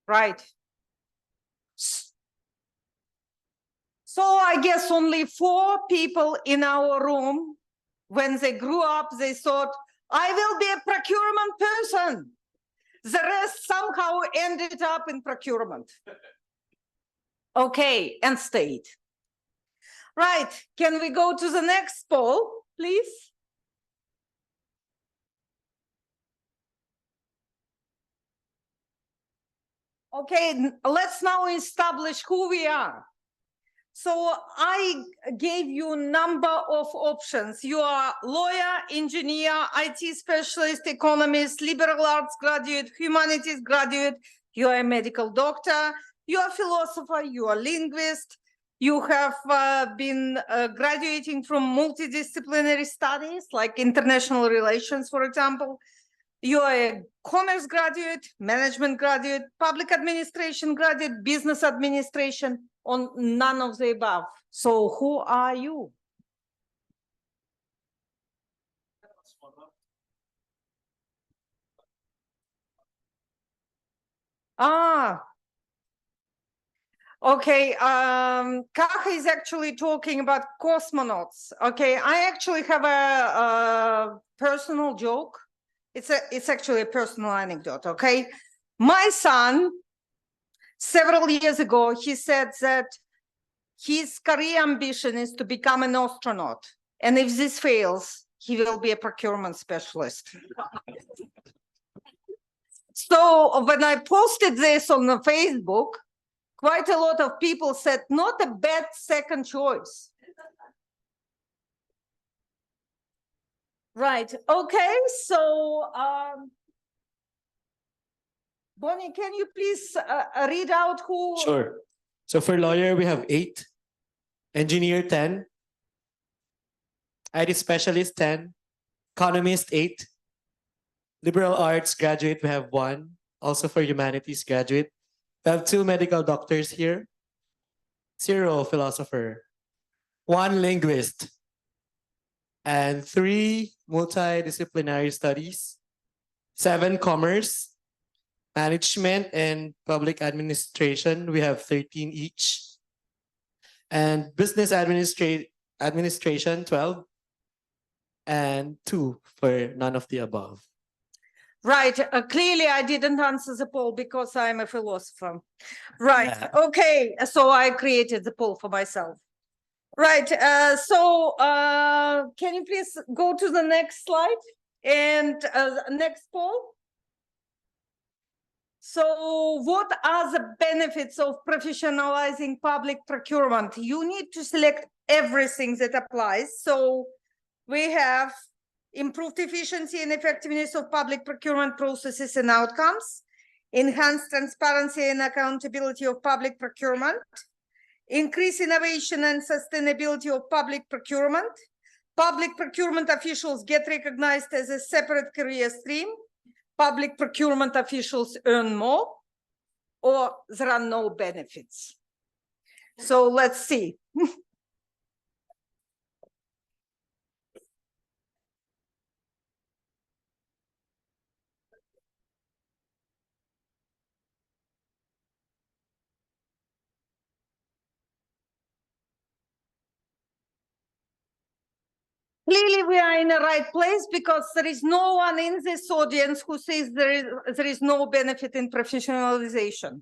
Right. So I guess only 4 people in our room, when they grew up, they thought, I will be a procurement person. The rest somehow ended up in procurement. Okay, and stayed. Right, can we go to the next poll, please? Okay, let's now establish who we are. So I gave you a number of options. You are lawyer, engineer, IT specialist, economist, liberal arts graduate, humanities graduate, you are a medical doctor, you are a philosopher, you are a linguist, you have been graduating from multidisciplinary studies like international relations, for example. You are a commerce graduate, management graduate, public administration graduate, business administration, or none of the above. So who are you? Okay, Kaha is actually talking about cosmonauts. Okay, I actually have a personal joke. It's actually a personal anecdote, okay? My son, several years ago, he said that his career ambition is to become an astronaut. And if this fails, he will be a procurement specialist. So when I posted this on the Facebook, quite a lot of people said, not a bad second choice. Right, okay, so Bonnie, can you please read out who? Sure. So for lawyer, we have 8, engineer 10, IT specialist 10, economist 8, liberal arts graduate, we have 1, also for humanities graduate. We have 2 medical doctors here, 0 philosopher, 1 linguist, and 3 multidisciplinary studies, 7 commerce, management and public administration, we have 13 each. And business administration, 12. And 2 for none of the above. Right, clearly I didn't answer the poll because I'm a philosopher. Right, yeah. Okay, so I created the poll for myself. Right, can you please go to the next slide and next poll? So what are the benefits of professionalizing public procurement? You need to select everything that applies. So we have improved efficiency and effectiveness of public procurement processes and outcomes, enhanced transparency and accountability of public procurement, increase innovation and sustainability of public procurement officials get recognized as a separate career stream, public procurement officials earn more, or there are no benefits. So let's see. Clearly, we are in the right place because there is no one in this audience who says there is no benefit in professionalization.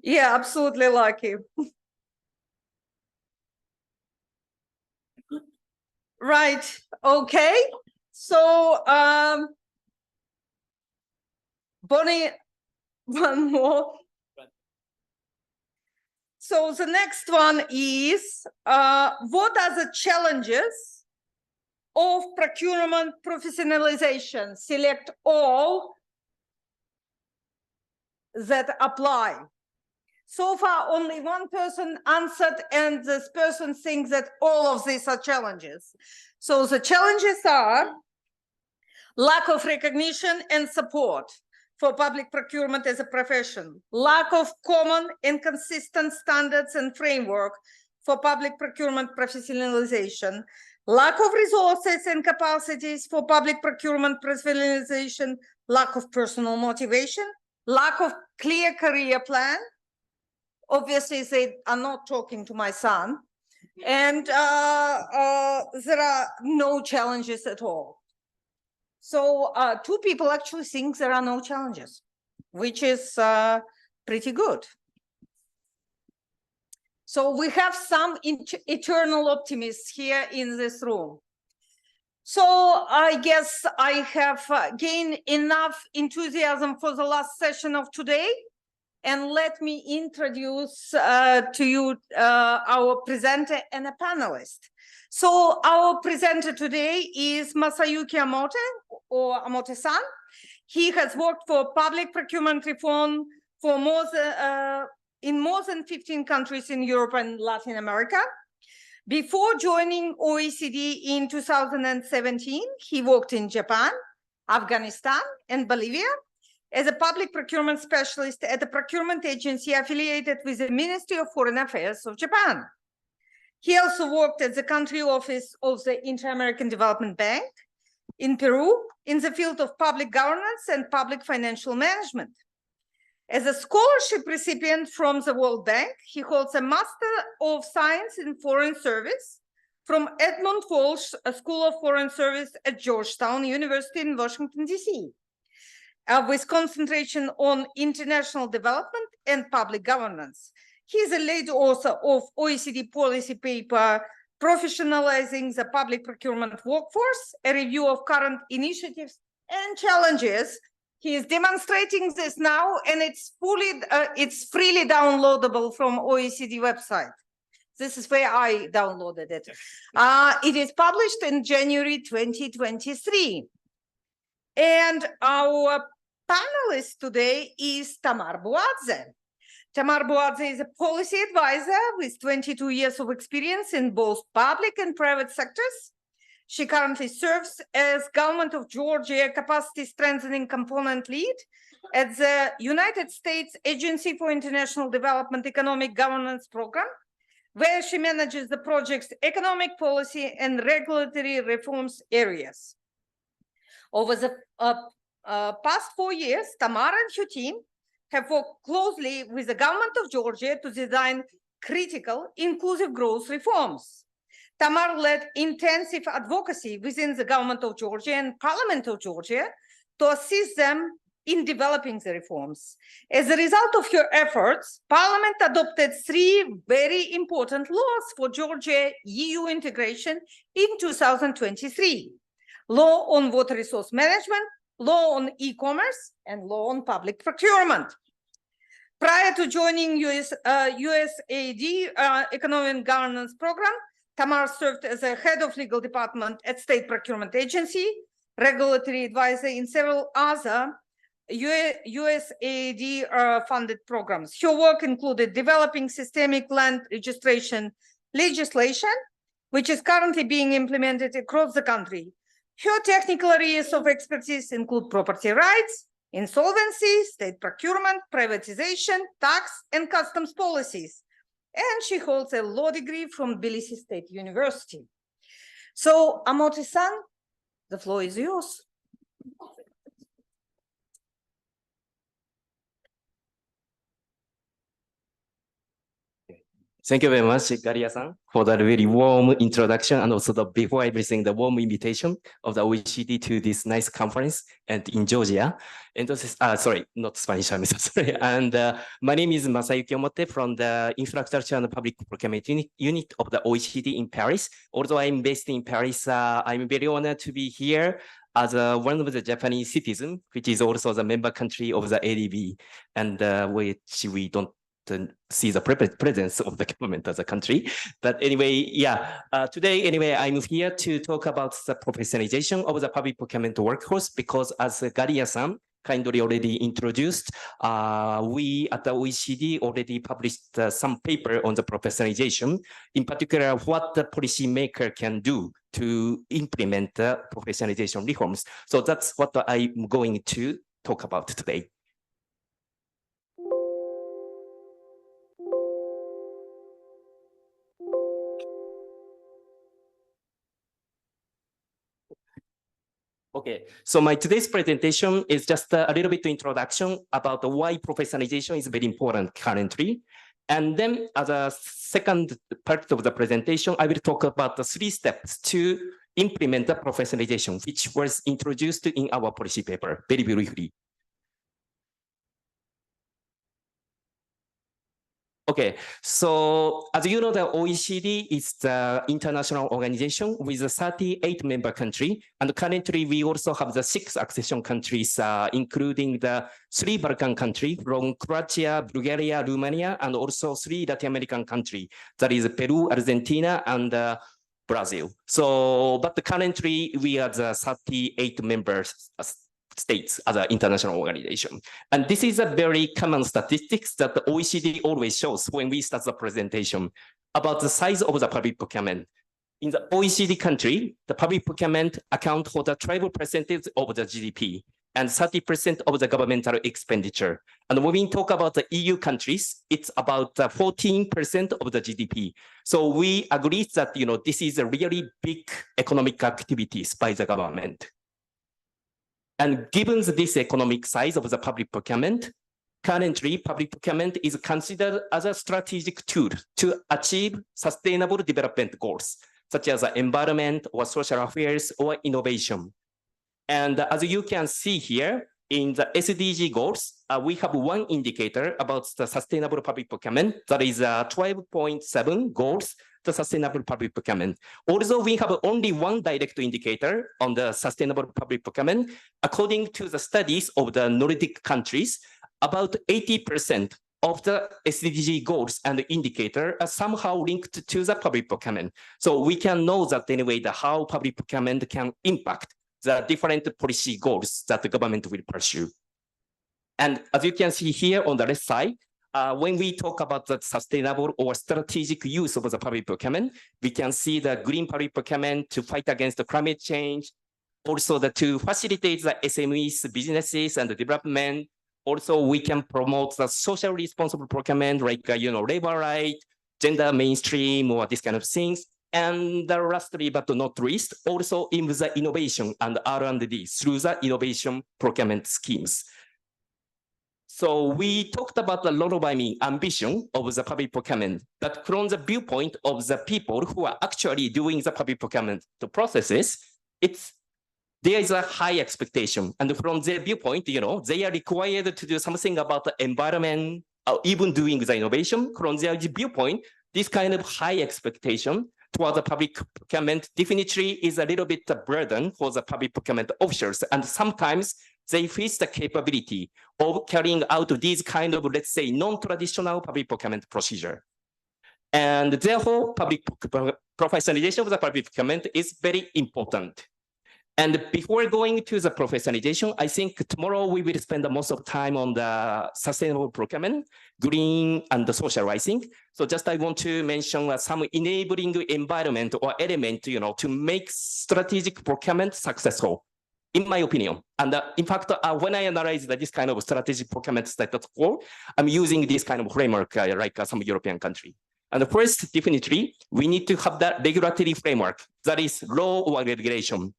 Yeah, absolutely lucky. Right. Okay. So, Bonnie, one more. So the next one is, what are the challenges of procurement professionalization? Select all that apply. So far, only one person answered, and this person thinks that all of these are challenges. So the challenges are lack of recognition and support for public procurement as a profession, lack of common and consistent standards and framework for public procurement professionalization, lack of resources and capacities for public procurement professionalization, lack of personal motivation, lack of clear career plan. Obviously, they are not talking to my son. And there are no challenges at all. So two people actually think there are no challenges, which is pretty good. So we have some eternal optimists here in this room. So I guess I have gained enough enthusiasm for the last session of today. And let me introduce to you our presenter and a panelist. So our presenter today is Masayuki Amote, or Amote-san. He has worked for public procurement reform for in more than 15 countries in Europe and Latin America. Before joining OECD in 2017, he worked in Japan, Afghanistan, and Bolivia as a public procurement specialist at a procurement agency affiliated with the Ministry of Foreign Affairs of Japan. He also worked at the country office of the Inter-American Development Bank in Peru in the field of public governance and public financial management. As a scholarship recipient from the World Bank, he holds a Master of Science in Foreign Service from Edmund Walsh School of Foreign Service at Georgetown University in Washington, D.C. With concentration on international development and public governance. He is a lead author of OECD policy paper, Professionalizing the Public Procurement Workforce, a review of current initiatives and challenges. He is demonstrating this now, and it's freely downloadable from OECD website. This is where I downloaded it. It is published in January 2023. And our panelist today is Tamar Buadze. Tamar Buadze is a policy advisor with 22 years of experience in both public and private sectors. She currently serves as Government of Georgia Capacity Strengthening Component Lead at the United States Agency for International Development Economic Governance Program, where she manages the project's economic policy and regulatory reforms areas. Over the past 4 years, Tamar and her team have worked closely with the government of Georgia to design critical inclusive growth reforms. Tamar led intensive advocacy within the government of Georgia and Parliament of Georgia to assist them in developing the reforms. As a result of her efforts, Parliament adopted 3 very important laws for Georgia EU integration in 2023. Law on water resource management, law on e-commerce, and law on public procurement. Prior to joining USAID Economic Governance Program, Tamar served as a head of legal department at State Procurement Agency, regulatory advisor in several other USAID funded programs. Her work included developing systemic land registration legislation, which is currently being implemented across the country. Her technical areas of expertise include property rights, insolvency, state procurement, privatization, tax, and customs policies. And she holds a law degree from Tbilisi State University. So, Amote-san, the floor is yours. Thank you very much, Garia-san, for that very warm introduction and also before everything, the warm invitation of the OECD to this nice conference and in Georgia. And this is, sorry, not Spanish, I'm so sorry. And my name is Masayuki Omote from the Infrastructure and Public Procurement Unit of the OECD in Paris. Although I'm based in Paris, I'm very honored to be here as one of the Japanese citizens, which is also the member country of the ADB, and which we don't see the presence of the government as a country. But anyway, yeah, today, anyway, I'm here to talk about the professionalization of the public procurement workforce because as Garia-san kindly already introduced, we at the OECD already published some paper on the professionalization, in particular, what the policymaker can do to implement the professionalization reforms. So that's what I'm going to talk about today. Okay, so my today's presentation is just a little bit introduction about why professionalization is very important currently. And then as a second part of the presentation, I will talk about the 3 steps to implement the professionalization, which was introduced in our policy paper, very briefly. Okay, so as you know, the OECD is the international organization with a 38 member country. And currently we also have the 6 accession countries, including the 3 Balkan countries from Croatia, Bulgaria, Romania, and also 3 Latin American countries. That is Peru, Argentina, and Brazil. So, but currently we are the 38 members states as an international organization. And this is a very common statistics that the OECD always shows when we start the presentation about the size of the public procurement. In the OECD country, the public procurement account for the 12% of the GDP and 30% of the governmental expenditure. And when we talk about the EU countries, it's about 14% of the GDP. So we agree that, you know, this is a really big economic activities by the government. And given this economic size of the public procurement, currently public procurement is considered as a strategic tool to achieve sustainable development goals, such as environment or social affairs or innovation. And as you can see here, in the SDG goals, we have one indicator about the sustainable public procurement, that is 12.7 goals, the sustainable public procurement. Also, we have only one direct indicator on the sustainable public procurement. According to the studies of the Nordic countries, about 80% of the SDG goals and indicator are somehow linked to the public procurement. So we can know that anyway, how public procurement can impact the different policy goals that the government will pursue. And as you can see here on the left side, when we talk about the sustainable or strategic use of the public procurement, we can see the green public procurement to fight against the climate change, also to facilitate the SMEs, businesses, and the development. Also, we can promote the social responsible procurement, like labor right, gender mainstream, or this kind of things. And lastly, but not least, also in the innovation and R&D through the innovation procurement schemes. So we talked about a lot of, ambition of the public procurement, but from the viewpoint of the people who are actually doing the public procurement processes, there is a high expectation. And from their viewpoint, they are required to do something about the environment, or even doing the innovation. From their viewpoint, this kind of high expectation toward the public procurement definitely is a little bit a burden for the public procurement officers. And sometimes they face the capability of carrying out these kind of, let's say, non-traditional public procurement procedure. And therefore, professionalization of the public procurement is very important. And before going to the professionalization, I think tomorrow we will spend most of time on the sustainable procurement, green and the socializing. So just I want to mention some enabling environment or element, to make strategic procurement successful, in my opinion. And in fact, when I analyze this kind of strategic procurement status quo, I'm using this kind of framework like some European country. And first, definitely, we need to have that regulatory framework, that is law or regulation.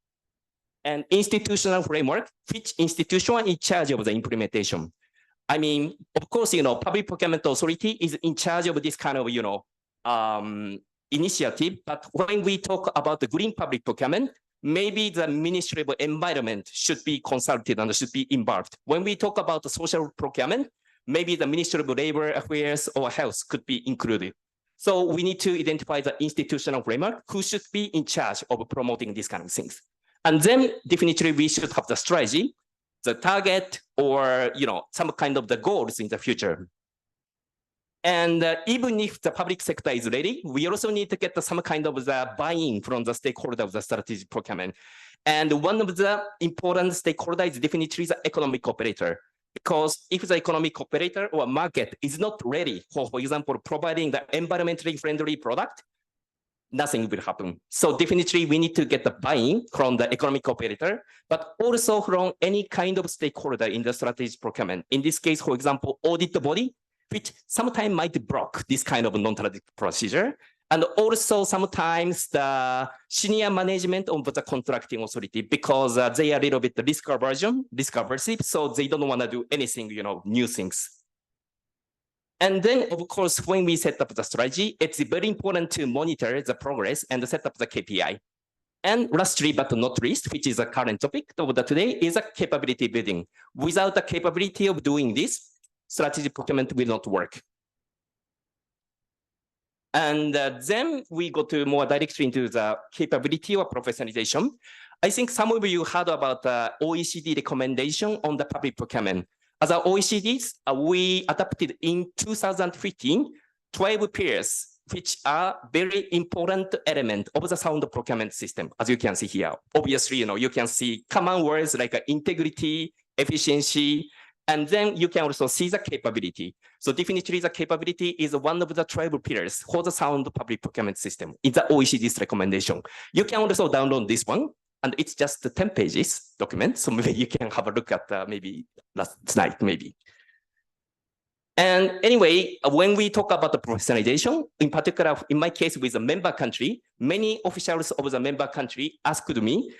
And institutional framework, which institution are in charge of the implementation. Of course, public procurement authority is in charge of this kind of, initiative. But when we talk about the green public procurement, maybe the Ministry of Environment should be consulted and should be involved. When we talk about the social procurement, maybe the Ministry of Labor Affairs or Health could be included. So we need to identify the institutional framework who should be in charge of promoting these kind of things. And then definitely we should have the strategy, the target, or some kind of the goals in the future. And even if the public sector is ready, we also need to get some kind of the buy-in from the stakeholder of the strategic procurement. And one of the important stakeholders is definitely the economic operator. Because if the economic operator or market is not ready for example, providing the environmentally friendly product, nothing will happen. So definitely we need to get the buy-in from the economic operator, but also from any kind of stakeholder in the strategic procurement. In this case, for example, audit body, which sometimes might block this kind of non-traditional procedure. And also sometimes the senior management of the contracting authority, because they are a little bit risk aversive, so they don't want to do anything, new things. And then, of course, when we set up the strategy, it's very important to monitor the progress and set up the KPI. And lastly, but not least, which is the current topic of the today, is a capability building. Without the capability of doing this, strategic procurement will not work. And then we go to more directly into the capability or professionalization. I think some of you heard about the OECD recommendation on the public procurement. As our OECDs, we adopted in 2015 12 pillars, which are very important element of the sound procurement system, as you can see here. Obviously, you can see common words like integrity, efficiency, and then you can also see the capability. So definitely the capability is one of the 12 pillars for the sound public procurement system in the OECD's recommendation. You can also download this one, and it's just a 10 pages document. So maybe you can have a look at maybe last night, maybe. And anyway, when we talk about the professionalization, in particular, in my case with a member country, many officials of the member country asked me,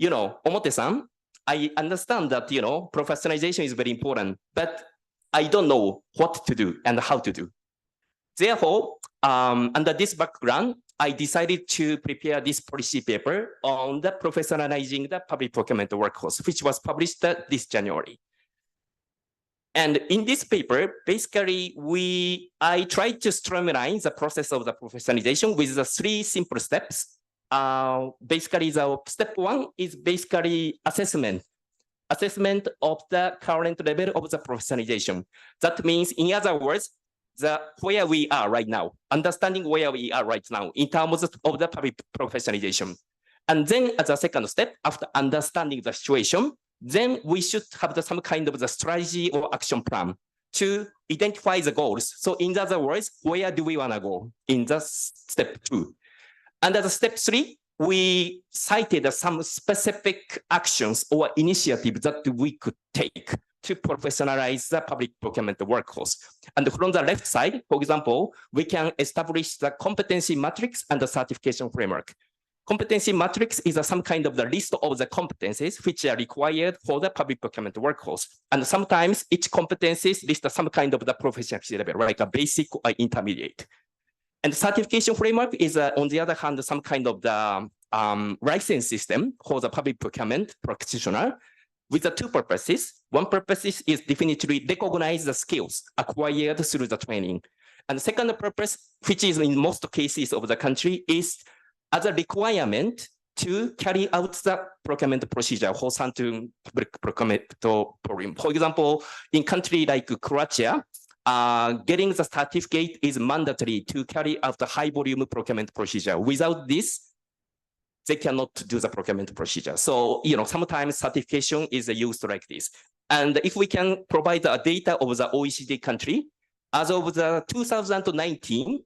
Omote-san, I understand that, professionalization is very important, but I don't know what to do and how to do. Therefore, under this background, I decided to prepare this policy paper on the professionalizing the public procurement workforce, which was published this January. And in this paper, basically, I tried to streamline the process of the professionalization with the 3 simple steps. Basically, the step 1 is basically assessment of the current level of the professionalization. That means, in other words, where we are right now, understanding where we are right now in terms of the public professionalization. And then as a second step, after understanding the situation, then we should have some kind of the strategy or action plan to identify the goals. So in other words, where do we want to go in the step 2? And as a step 3, we cited some specific actions or initiatives that we could take to professionalize the public procurement workforce. And from the left side, for example, we can establish the competency matrix and the certification framework. Competency matrix is some kind of the list of the competencies which are required for the public procurement workforce. And sometimes each competencies list some kind of the proficiency level, like a basic or intermediate. And certification framework is, on the other hand, some kind of the license system for the public procurement practitioner with the 2 purposes. One purpose is definitely recognize the skills acquired through the training. And the second purpose, which is in most cases of the country, is as a requirement to carry out the procurement procedure for certain public procurement program. For example, in country like Croatia, getting the certificate is mandatory to carry out the high volume procurement procedure. Without this, they cannot do the procurement procedure. So, sometimes certification is used like this. And if we can provide the data of the OECD country, as of the 2019,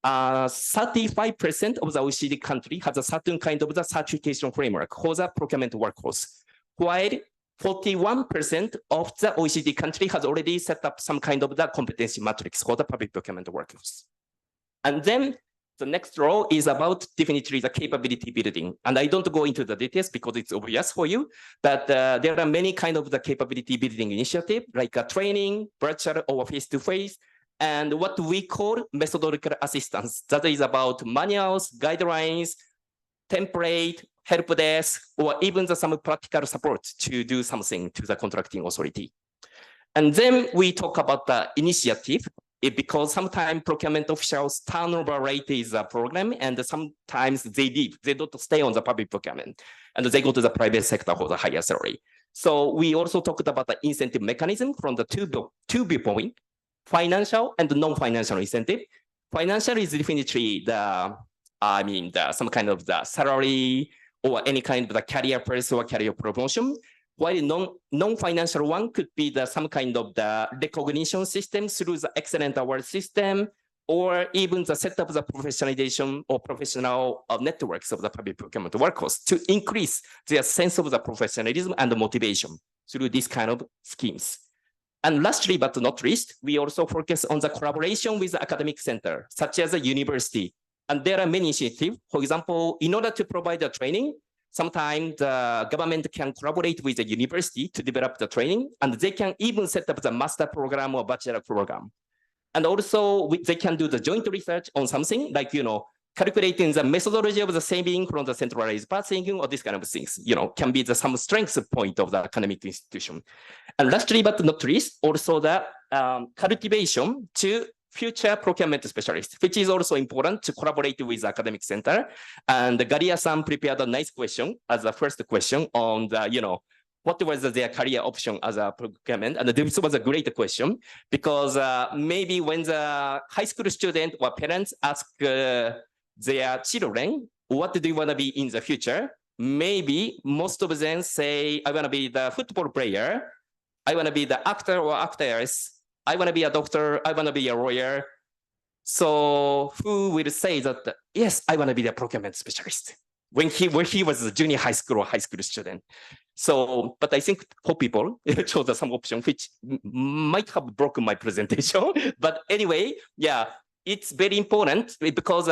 35% of the OECD country has a certain kind of the certification framework for the procurement workforce, while 41% of the OECD country has already set up some kind of the competency matrix for the public procurement workforce. And then the next row is about definitely the capability building. And I don't go into the details because it's obvious for you, but there are many kind of the capability building initiative, like a training, virtual or face-to-face, and what we call methodological assistance. That is about manuals, guidelines, template, help desk, or even some practical support to do something to the contracting authority. And then we talk about the initiative, because sometimes procurement officials turnover rate is a problem, and sometimes they leave, they don't stay on the public procurement, and they go to the private sector for the higher salary. So we also talked about the incentive mechanism from the two viewpoints. Financial and non-financial incentive. Financial is definitely some kind of the salary or any kind of the career path or career promotion. While non-financial one could be some kind of the recognition system through the excellent award system, or even the set of the professionalization or professional networks of the public procurement workforce to increase their sense of the professionalism and the motivation through these kind of schemes. And lastly, but not least, we also focus on the collaboration with the academic center, such as a university And there are many initiatives. For example, in order to provide the training, sometimes the government can collaborate with the university to develop the training, and they can even set up the master program or bachelor program. And also they can do the joint research on something like, calculating the methodology of the saving from the centralized pathing or this kind of things, can be some strength point of the academic institution. And lastly, but not least, also the cultivation to future procurement specialists, which is also important to collaborate with the academic center. And Garia-san prepared a nice question as a first question on the, what was their career option as a procurement? And this was a great question because maybe when the high school student or parents ask their children, what do you want to be in the future? Maybe most of them say, I want to be the football player. I want to be the actor or actress. I want to be a doctor. I want to be a lawyer. So who will say that, yes, I want to be the procurement specialist when he was a junior high school or high school student? So, but I think for people, it chose some option which might have broken my presentation. But anyway, yeah, it's very important because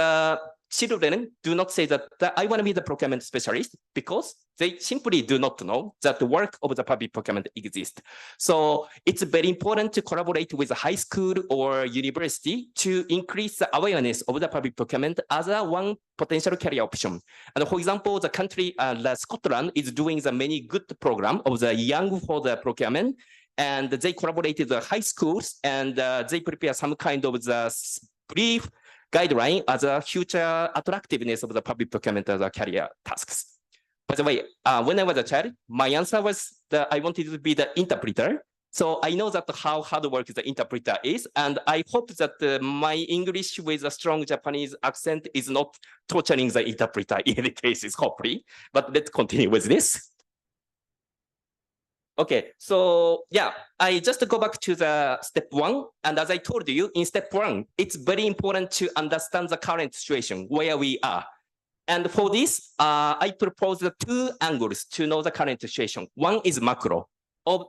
children do not say that I want to be the procurement specialist because they simply do not know that the work of the public procurement exists. So it's very important to collaborate with a high school or university to increase the awareness of the public procurement as one potential career option. And for example, the country, Scotland is doing the many good program of the young for the procurement. And they collaborated with the high schools and they prepare some kind of the brief guideline as a future attractiveness of the public procurement as a career tasks. By the way, when I was a child, my answer was that I wanted to be the interpreter. So I know that how hard work the interpreter is, and I hope that my English with a strong Japanese accent is not torturing the interpreter in any cases, hopefully. But let's continue with this. Okay, so yeah, I just go back to the step one. And as I told you, in step one, it's very important to understand the current situation, where we are. And for this, I propose the two angles to know the current situation. One is macro.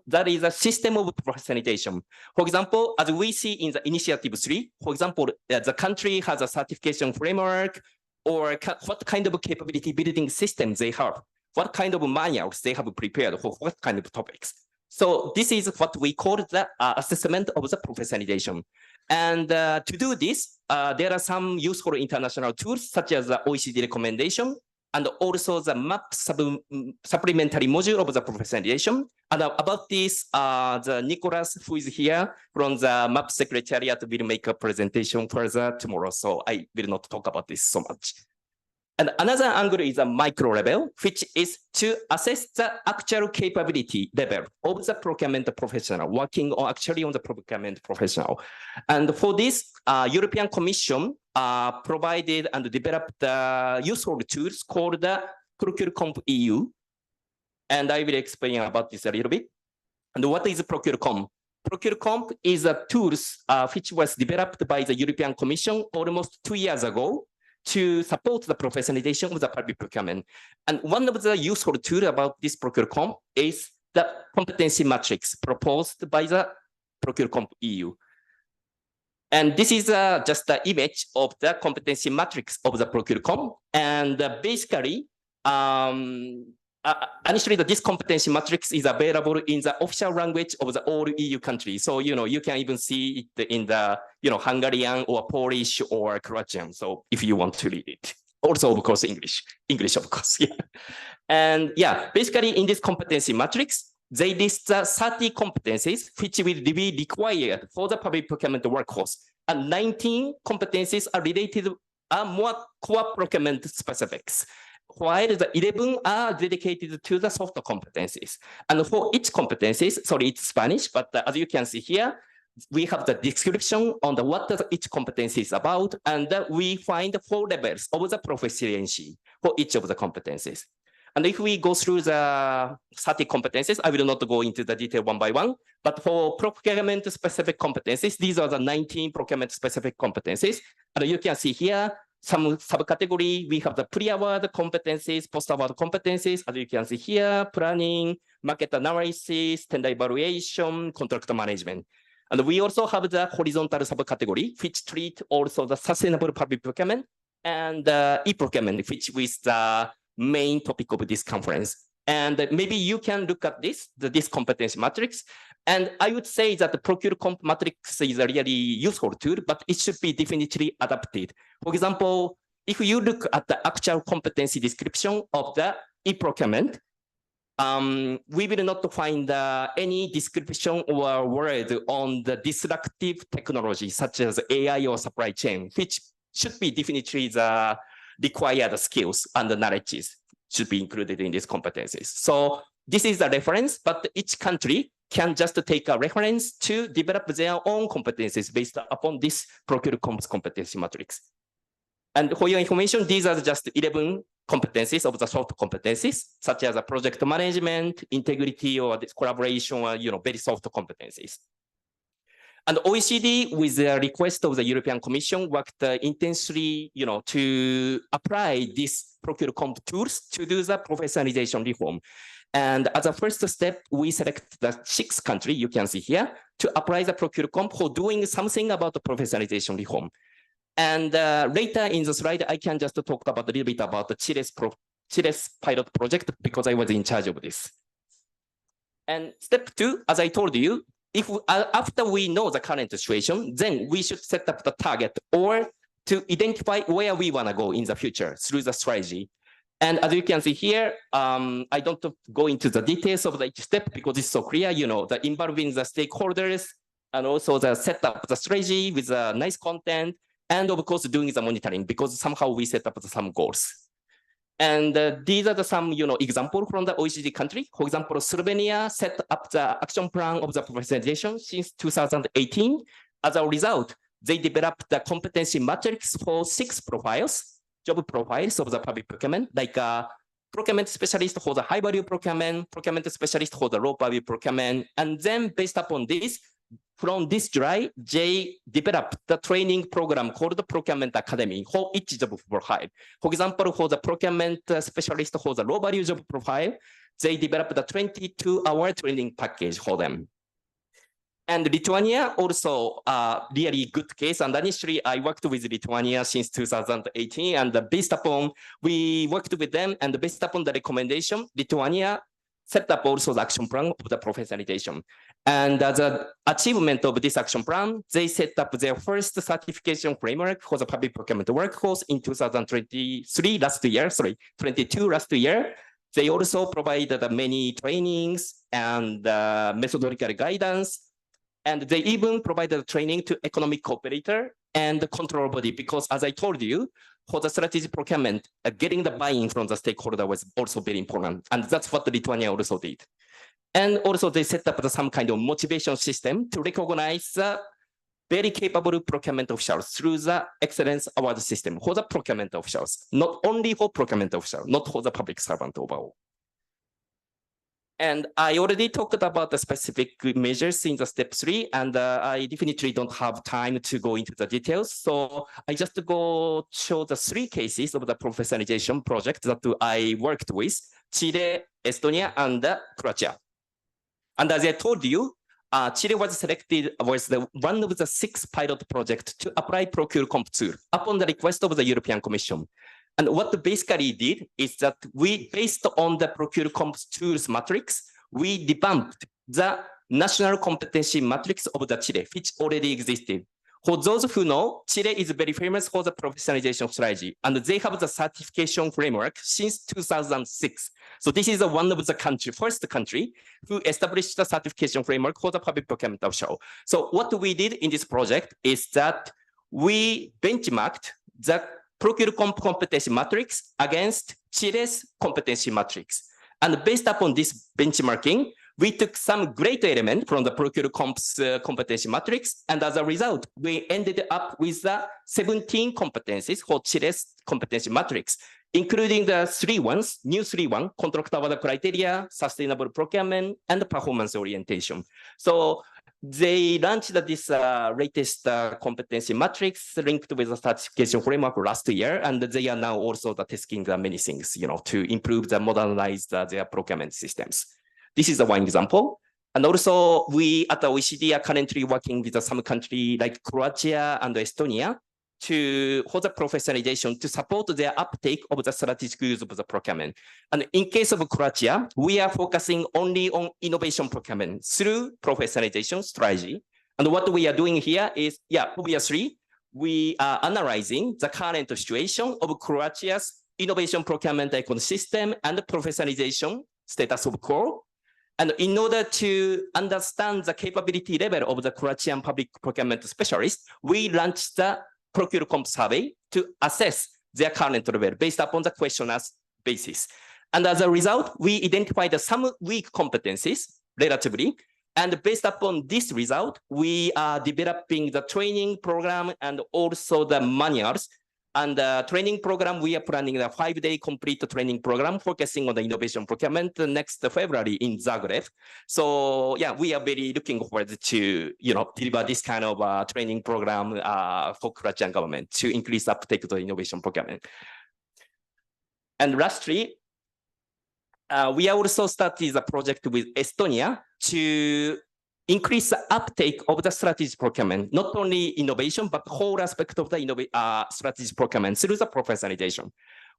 That is a system of professionalization. For example, as we see in the initiative 3, for example, the country has a certification framework or what kind of capability building systems they have. What kind of manuals they have prepared for what kind of topics. So this is what we call the assessment of the professionalization. And to do this, there are some useful international tools such as the OECD recommendation and also the MAP supplementary module of the professionalization. And about this, the Nicholas, who is here from the MAP Secretariat, will make a presentation further tomorrow. So I will not talk about this so much. And another angle is a micro level, which is to assess the actual capability level of the procurement professional, working on actually on the procurement professional. And for this, European Commission provided and developed useful tools called the Procurement EU. And I will explain about this a little bit. And what is Procurement? Procurement is a tool which was developed by the European Commission almost 2 years ago to support the professionalization of the public procurement. And one of the useful tools about this Procurement is the competency matrix proposed by the Procurement EU. And this is just the image of the competency matrix of the Procurement. And basically, initially, this competency matrix is available in the official language of the all EU countries. So, you can even see it in the, Hungarian or Polish or Croatian. So if you want to read it. Also, of course, English, of course, yeah. And yeah, basically in this competency matrix, they list 30 competencies which will be required for the public procurement workforce. And 19 competencies are related, more core procurement specifics, while the 11 are dedicated to the soft competencies. And for each competencies, sorry, it's Spanish, but as you can see here, we have the description on the what each competency is about, and we find 4 levels of the proficiency for each of the competencies. And if we go through the 30 competencies, I will not go into the detail one by one, but for procurement specific competencies, these are the 19 procurement specific competencies. And you can see here, some subcategory, we have the pre-award competencies, post-award competencies, as you can see here, planning, market analysis, tender evaluation, contract management. And we also have the horizontal subcategory, which treat also the sustainable public procurement and e-procurement, which was the main topic of this conference. And maybe you can look at this competency matrix. And I would say that the Procure Comp matrix is a really useful tool, but it should be definitely adapted. For example, if you look at the actual competency description of the e-procurement, we will not find any description or word on the disruptive technology such as AI or supply chain, which should be definitely the required skills and the knowledges should be included in these competencies. So this is a reference, but each country can just take a reference to develop their own competencies based upon this Procure Comps competency matrix. And for your information, these are just 11 competencies of the soft competencies, such as project management, integrity, or collaboration, or very soft competencies. And OECD, with the request of the European Commission, worked intensely, to apply these Procure Comp tools to do the professionalization reform. And as a first step, we select the 6th country, you can see here, to apply the Procure Comp for doing something about the professionalization reform. And later in the slide, I can just talk about a little bit about the Chile's pilot project because I was in charge of this. And step 2, as I told you, if after we know the current situation, then we should set up the target or to identify where we want to go in the future through the strategy. And as you can see here, I don't go into the details of each step because it's so clear, the involving the stakeholders and also the setup the strategy with a nice content, and of course doing the monitoring because somehow we set up some goals. And these are some examples from the OECD country. For example, Slovenia set up the action plan of the professionalization since 2018. As a result, they developed the competency matrix for 6 profiles, job profiles of the public procurement, like a procurement specialist for the high value procurement, procurement specialist for the low value procurement. And then based upon this, from this July, they developed the training program called the Procurement Academy for each job profile. For example, for the procurement specialist for the low value job profile, they developed the 22-hour training package for them. And Lithuania also a really good case. And initially, I worked with Lithuania since 2018. And based upon, we worked with them, and based upon the recommendation, Lithuania set up also the action plan of the professionalization. And as an achievement of this action plan, they set up their first certification framework for the public procurement workforce in 2022 last year. They also provided many trainings and methodological guidance. And they even provided training to economic operator and control body, because as I told you, for the strategic procurement, getting the buy-in from the stakeholder was also very important. And that's what Lithuania also did. And also they set up some kind of motivation system to recognize very capable procurement officials through the excellence award system for the procurement officials, not only for procurement officials, not for the public servant overall. And I already talked about the specific measures in the step 3, and I definitely don't have time to go into the details. So I just go show the 3 cases of the professionalization project that I worked with: Chile, Estonia, and Croatia. And as I told you, Chile was selected as one of the 6 pilot projects to apply Procure Comp tool upon the request of the European Commission. And what basically did is that we, based on the Procure Comp tools matrix, we revamped the national competency matrix of the Chile, which already existed. For those who know, Chile is very famous for the professionalization strategy, and they have the certification framework since 2006. So this is one of the first country who established the certification framework for the public procurement official. So what we did in this project is that we benchmarked the Procure Comp competency matrix against Chile's competency matrix. And based upon this benchmarking, we took some great element from the Procure Comp's competency matrix. And as a result, we ended up with the 17 competencies for Chile's competency matrix, including the new 3-1, contract award criteria, sustainable procurement, and performance orientation. So they launched this latest competency matrix linked with the certification framework last year, and they are now also testing many things, to improve modernize their procurement systems. This is one example. And also, we at the OECD are currently working with some country like Croatia and Estonia for the professionalization to support their uptake of the strategic use of the procurement. And in case of Croatia, we are focusing only on innovation procurement through professionalization strategy. And what we are doing here is, obviously, we are analyzing the current situation of Croatia's innovation procurement ecosystem and professionalization status of core. And in order to understand the capability level of the Croatian public procurement specialists, we launched the Procurement survey to assess their current level based upon the questionnaires basis. And as a result, we identified some weak competencies relatively. And based upon this result, we are developing the training program and also the manuals. And the training program, we are planning a 5-day complete training program focusing on the innovation procurement next February in Zagreb. So yeah, we are very looking forward to deliver this kind of training program for Croatian government to increase uptake to the innovation procurement. And lastly, we are also started a project with Estonia to increase the uptake of the strategic procurement, not only innovation, but whole aspect of the strategic procurement through the professionalization.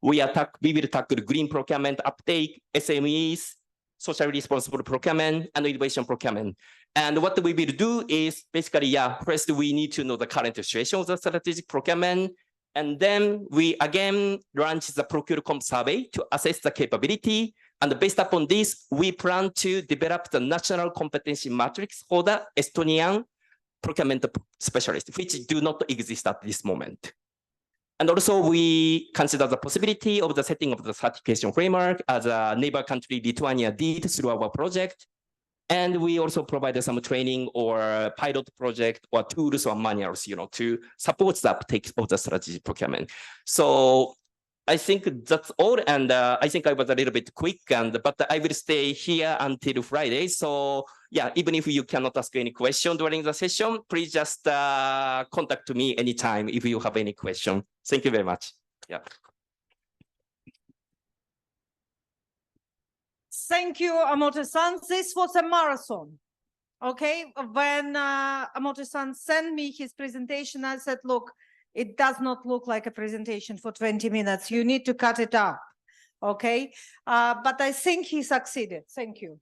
We will tackle green procurement uptake, SMEs, socially responsible procurement, and innovation procurement. And what we will do is basically, first we need to know the current situation of the strategic procurement. And then we again launch the Procurement survey to assess the capability. And based upon this, we plan to develop the national competency matrix for the Estonian procurement specialists, which do not exist at this moment. And also we consider the possibility of the setting of the certification framework as a neighbor country Lithuania did through our project. And we also provided some training or pilot project or tools or manuals, to support the uptake of the strategic procurement. So I think that's all. And I think I was a little bit quick, but I will stay here until Friday. So yeah, even if you cannot ask any question during the session, please just contact me anytime if you have any question. Thank you very much. Yeah. Thank you, Amoto-san. This was a marathon. Okay, when Amoto-san sent me his presentation, I said, look, it does not look like a presentation for 20 minutes. You need to cut it up. Okay, but I think he succeeded. Thank you.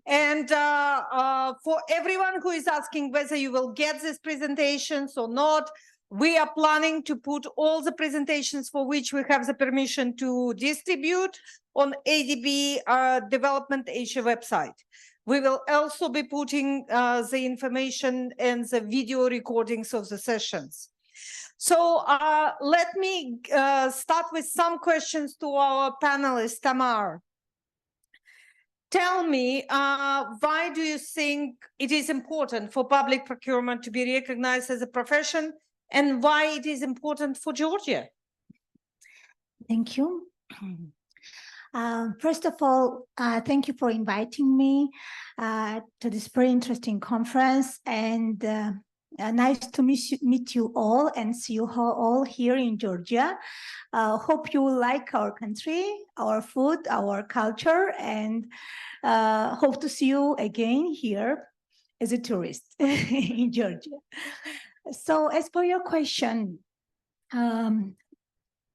And for everyone who is asking whether you will get these presentations or not, we are planning to put all the presentations for which we have the permission to distribute on ADB Development Asia website. We will also be putting the information and the video recordings of the sessions. So let me start with some questions to our panelist, Tamar. Tell me, why do you think it is important for public procurement to be recognized as a profession, and why it is important for Georgia? Thank you. First of all, thank you for inviting me to this very interesting conference, and nice to meet you all and see you all here in Georgia. Hope you like our country, our food, our culture, and hope to see you again here as a tourist in Georgia. So as for your question,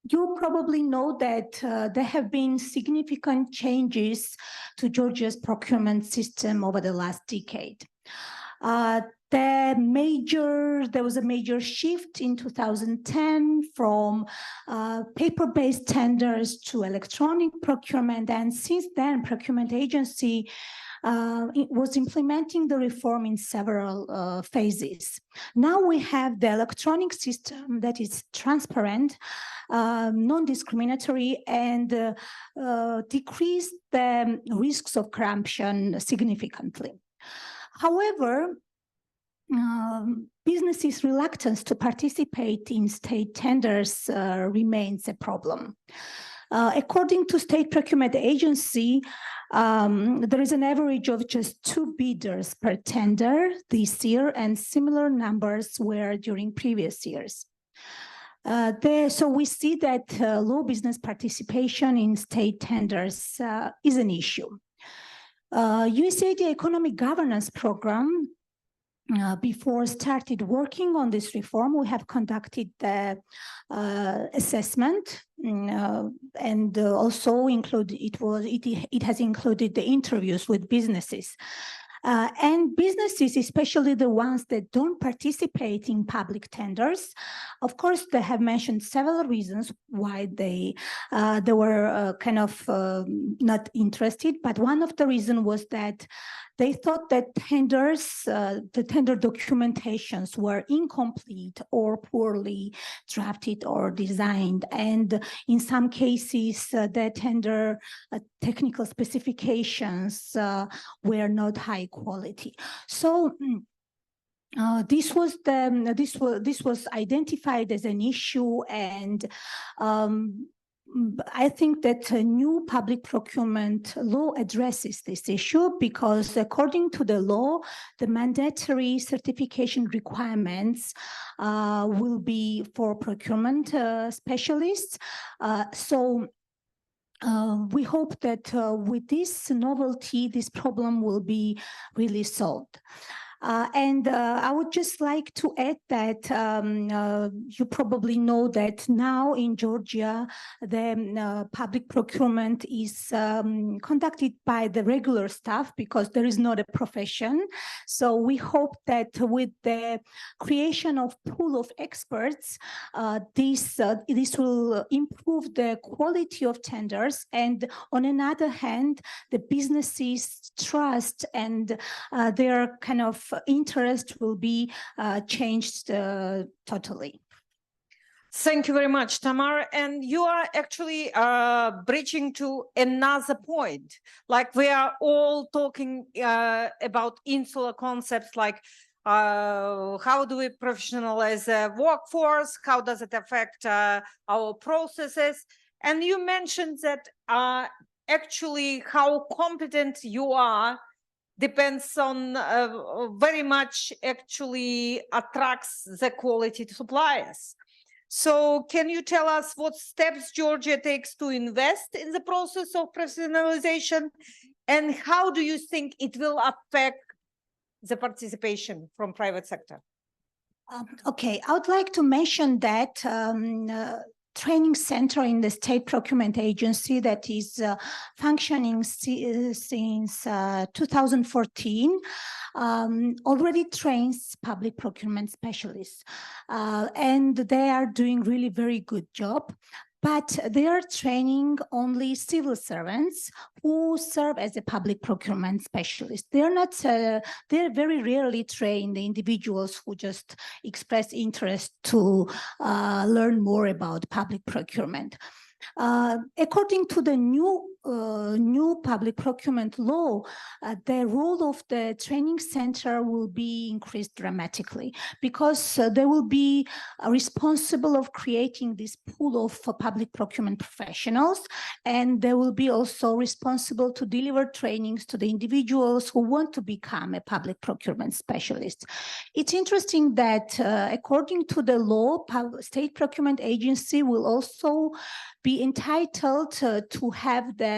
you probably know that there have been significant changes to Georgia's procurement system over the last decade. There was a major shift in 2010 from paper-based tenders to electronic procurement, and since then, procurement agency was implementing the reform in several phases. Now we have the electronic system that is transparent, non-discriminatory, and decreased the risks of corruption significantly. However, businesses' reluctance to participate in state tenders remains a problem. According to State Procurement Agency, there is an average of just 2 bidders per tender this year, and similar numbers were during previous years. So we see that low business participation in state tenders is an issue. USAID Economic Governance Program before started working on this reform, we have conducted the assessment, and also it has included the interviews with businesses. And businesses, especially the ones that don't participate in public tenders, of course, they have mentioned several reasons why they were kind of not interested. But one of the reasons was that they thought that the tender documentations were incomplete or poorly drafted or designed. And in some cases, the tender technical specifications were not high quality. So this was identified as an issue, and I think that a new public procurement law addresses this issue, because according to the law, the mandatory certification requirements will be for procurement specialists. So we hope that with this novelty, this problem will be really solved. And I would just like to add that you probably know that now in Georgia, the public procurement is conducted by the regular staff, because there is not a profession. So we hope that with the creation of pool of experts, this will improve the quality of tenders, and on another hand, the businesses' trust and their kind of interest will be changed totally. Thank you very much, Tamar. And you are actually bridging to another point. Like, we are all talking about insular concepts, like how do we professionalize the workforce? How does it affect our processes? And you mentioned that actually how competent you are depends on very much actually attracts the quality suppliers. So can you tell us what steps Georgia takes to invest in the process of professionalization, and how do you think it will affect the participation from private sector? Okay, I would like to mention that training center in the State Procurement Agency that is functioning since 2014 already trains public procurement specialists, and they are doing really very good job. But they are training only civil servants who serve as a public procurement specialist. They're not, they're very rarely trained the individuals who just express interest to learn more about public procurement. According to the new public procurement law, the role of the training center will be increased dramatically, because they will be responsible of creating this pool of public procurement professionals, and they will be also responsible to deliver trainings to the individuals who want to become a public procurement specialist. It's interesting that according to the law, State Procurement Agency will also be entitled to have the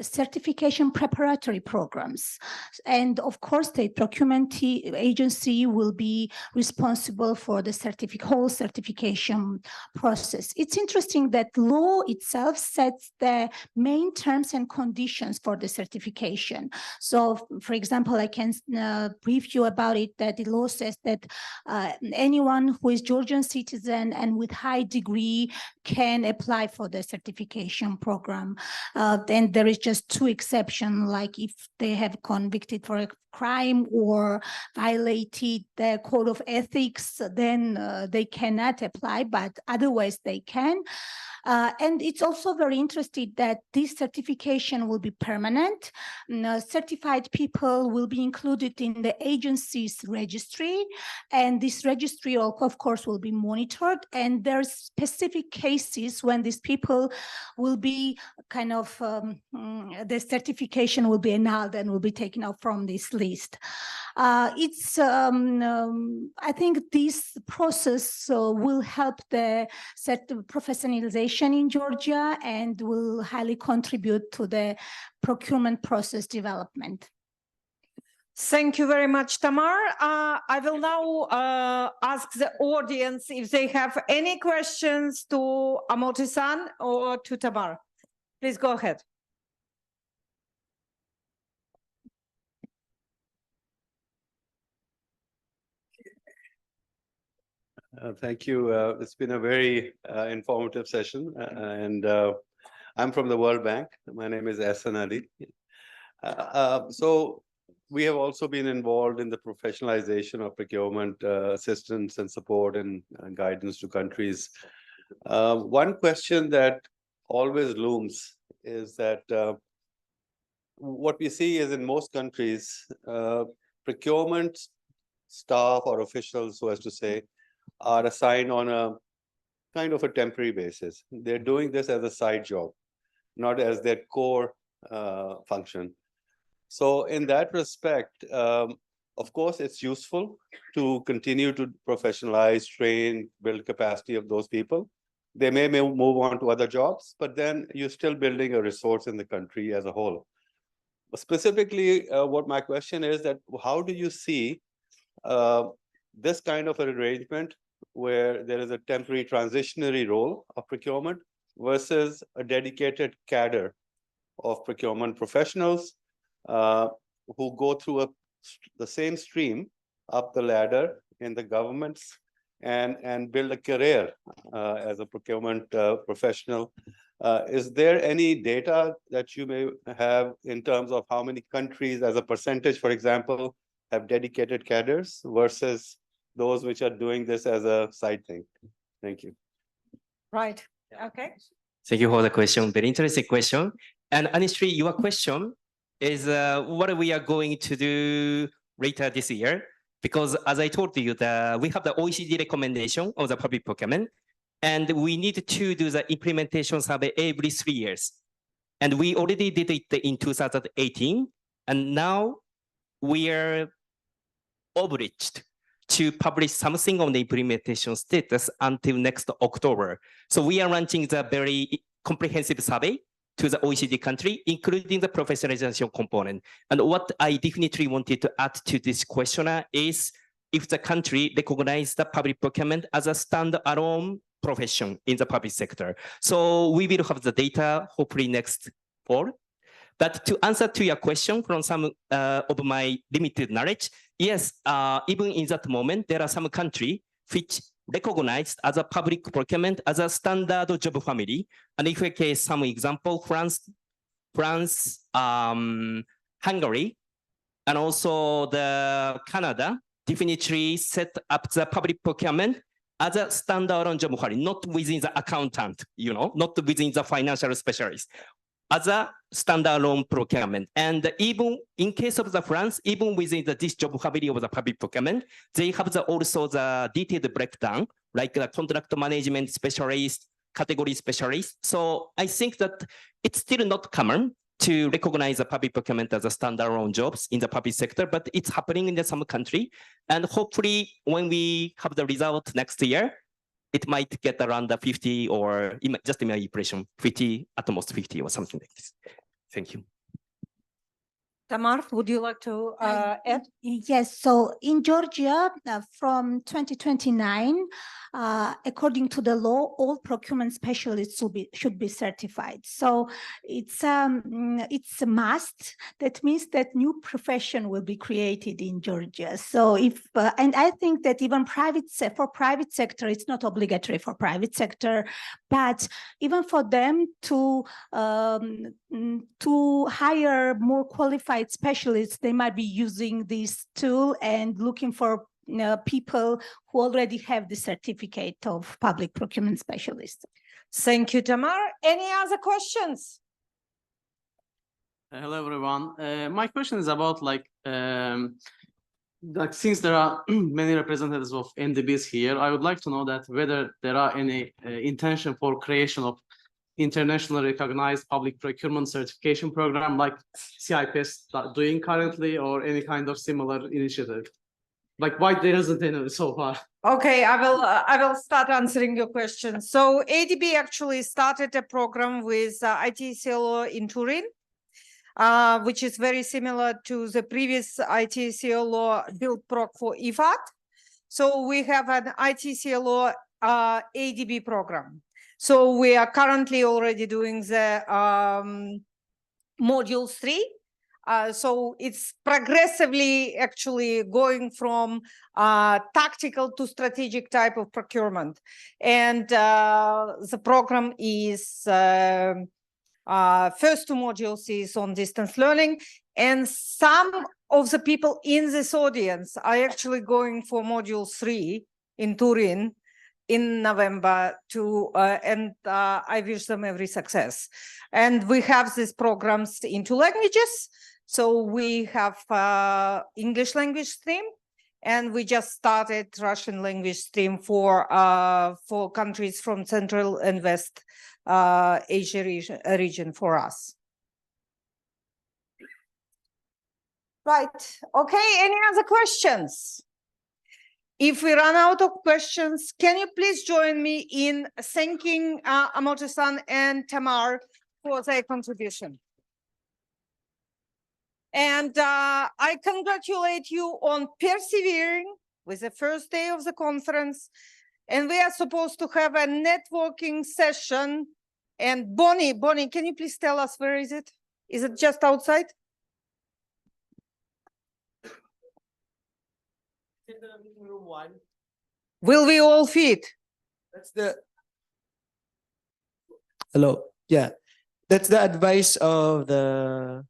certification preparatory programs. And of course, the procurement agency will be responsible for the whole certification process. It's interesting that law itself sets the main terms and conditions for the certification. So, for example, I can brief you about it, that the law says that anyone who is Georgian citizen and with high degree can apply for the certification program. Then there is just two exceptions, like if they have convicted for a crime or violated the code of ethics, then they cannot apply, but otherwise they can. And it's also very interesting that this certification will be permanent. Certified people will be included in the agency's registry, and this registry, of course, will be monitored. And there's specific cases when these people will be kind of, the certification will be annulled and will be taken out from this list. I think this process will help the professionalization in Georgia and will highly contribute to the procurement process development. Thank you very much, Tamar. I will now ask the audience if they have any questions to Amoti-san or to Tamar. Please go ahead. Thank you. It's been a very informative session, and I'm from the World Bank. My name is Ehsan Ali. So we have also been involved in the professionalization of procurement assistance and support and guidance to countries. One question that always looms is that what we see is in most countries, procurement staff or officials, so as to say, are assigned on a kind of a temporary basis. They're doing this as a side job, not as their core function. So in that respect, of course, it's useful to continue to professionalize, train, build capacity of those people. They may move on to other jobs, but then you're still building a resource in the country as a whole. Specifically, what my question is that how do you see this kind of an arrangement where there is a temporary transitionary role of procurement versus a dedicated cadre of procurement professionals who go through the same stream up the ladder in the governments and build a career as a procurement professional. Is there any data that you may have in terms of how many countries as a percentage, for example, have dedicated cadres versus those which are doing this as a side thing? Thank you. Right. Okay. Thank you for the question. Very interesting question. And honestly, your question is what we are going to do later this year. Because as I told you, we have the OECD recommendation of the public procurement, and we need to do the implementation survey every 3 years. And we already did it in 2018, and now we are obliged to publish something on the implementation status until next October. So we are launching the very comprehensive survey to the OECD country, including the professionalization component. And what I definitely wanted to add to this questionnaire is if the country recognizes the public procurement as a standalone profession in the public sector. So we will have the data hopefully next fall. But to answer to your question from some of my limited knowledge, yes, even in that moment, there are some countries which recognized as a public procurement as a standard job family. And if we take some example, France, Hungary, and also the Canada definitely set up the public procurement as a standalone job family, not within the accountant, not within the financial specialist, as a standalone procurement. And even in case of the France, even within this job family of the public procurement, they have also the detailed breakdown, like the contract management specialist, category specialist. So I think that it's still not common to recognize the public procurement as a standalone jobs in the public sector, but it's happening in some country. And hopefully when we have the result next year, it might get around the 50 or just in my impression, 50, at most 50 or something like this. Thank you. Tamar, would you like to add? Yes, so in Georgia, from 2029, according to the law, all procurement specialists should be certified. So it's a must. That means that new profession will be created in Georgia. So and I think that even for private sector, it's not obligatory for private sector, but even for them to hire more qualified specialists, they might be using this tool and looking for people who already have the certificate of public procurement specialist. Thank you, Tamar. Any other questions? Hello, everyone. My question is about since there are many representatives of NDBs here, I would like to know that whether there are any intention for creation of internationally recognized public procurement certification program like CIP is doing currently, or any kind of similar initiative. Like why there isn't any so far? Okay, I will start answering your question. So ADB actually started a program with ITCLO in Turin. which is very similar to the previous ITCO law build proc for IFAT. So we have an ITCO law ADB program. So we are currently already doing the module 3. So it's progressively actually going from tactical to strategic type of procurement. And the program is first 2 modules is on distance learning. And some of the people in this audience are actually going for module 3 in Turin in November and I wish them every success. And we have these programs in 2 languages. So we have English language stream, and we just started Russian language stream for countries from Central and West Asia region for us. Right. Okay. Any other questions? If we run out of questions, can you please join me in thanking Amoto-san and Tamar for their contribution? And I congratulate you on persevering with the first day of the conference. And we are supposed to have a networking session. And Bonnie, can you please tell us where is it? Is it just outside? In the meeting room 1. Will we all fit? That's the. Hello. Yeah, that's the advice of the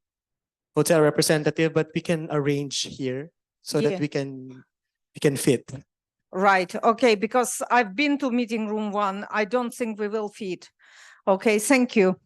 hotel representative, but we can arrange here so that we can fit. Right. Okay. Because I've been to meeting room 1. I don't think we will fit. Okay. Thank you.